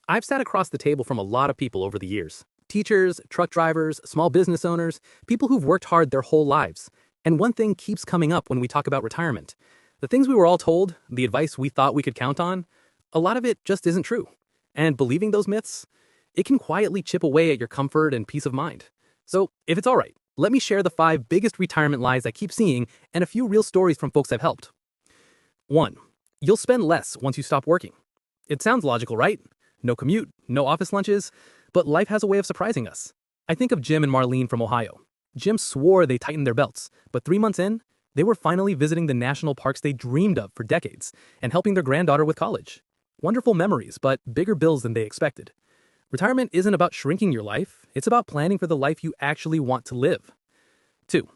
I've sat across the table from a lot of people over the years. Teachers, truck drivers, small business owners, people who've worked hard their whole lives. And one thing keeps coming up when we talk about retirement. The things we were all told, the advice we thought we could count on, a lot of it just isn't true. And believing those myths, it can quietly chip away at your comfort and peace of mind. So, if it's all right, let me share the 5 biggest retirement lies I keep seeing and a few real stories from folks I've helped. 1. You'll spend less once you stop working. It sounds logical, right? No commute, no office lunches, but life has a way of surprising us. I think of Jim and Marlene from Ohio. Jim swore they tightened their belts, but 3 months in, they were finally visiting the national parks they dreamed of for decades and helping their granddaughter with college. Wonderful memories, but bigger bills than they expected. Retirement isn't about shrinking your life, it's about planning for the life you actually want to live. 2.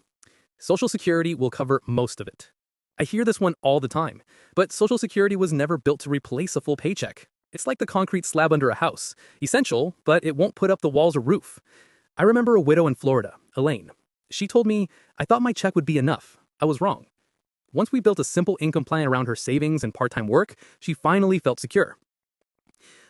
Social Security will cover most of it. I hear this one all the time, but Social Security was never built to replace a full paycheck. It's like the concrete slab under a house. Essential, but it won't put up the walls or roof. I remember a widow in Florida, Elaine. She told me, "I thought my check would be enough. I was wrong." Once we built a simple income plan around her savings and part-time work, she finally felt secure.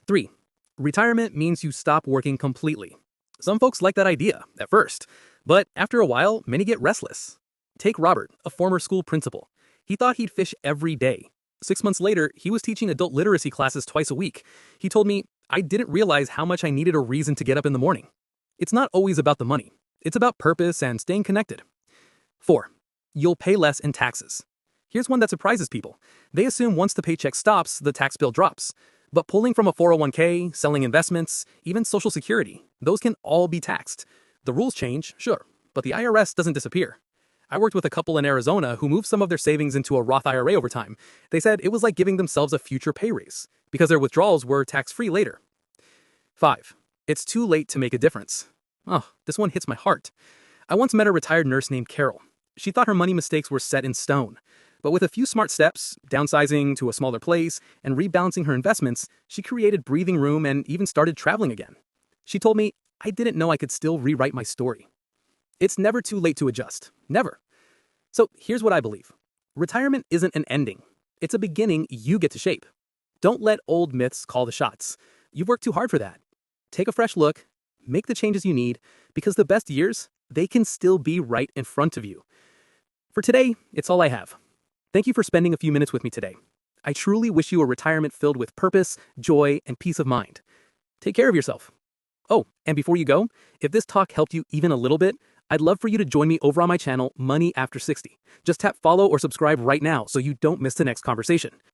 3. Retirement means you stop working completely. Some folks like that idea at first, but after a while, many get restless. Take Robert, a former school principal. He thought he'd fish every day. 6 months later, he was teaching adult literacy classes twice a week. He told me, "I didn't realize how much I needed a reason to get up in the morning." It's not always about the money. It's about purpose and staying connected. 4. You'll pay less in taxes. Here's one that surprises people. They assume once the paycheck stops, the tax bill drops. But pulling from a 401k, selling investments, even Social Security, those can all be taxed. The rules change, sure, but the IRS doesn't disappear. I worked with a couple in Arizona who moved some of their savings into a Roth IRA over time. They said it was like giving themselves a future pay raise, because their withdrawals were tax-free later. 5. It's too late to make a difference. Oh, this one hits my heart. I once met a retired nurse named Carol. She thought her money mistakes were set in stone. But with a few smart steps, downsizing to a smaller place, and rebalancing her investments, she created breathing room and even started traveling again. She told me, "I didn't know I could still rewrite my story." It's never too late to adjust. Never. So here's what I believe. Retirement isn't an ending. It's a beginning you get to shape. Don't let old myths call the shots. You've worked too hard for that. Take a fresh look, make the changes you need, because the best years, they can still be right in front of you. For today, it's all I have. Thank you for spending a few minutes with me today. I truly wish you a retirement filled with purpose, joy, and peace of mind. Take care of yourself. Oh, and before you go, if this talk helped you even a little bit, I'd love for you to join me over on my channel, Money After 60. Just tap follow or subscribe right now so you don't miss the next conversation.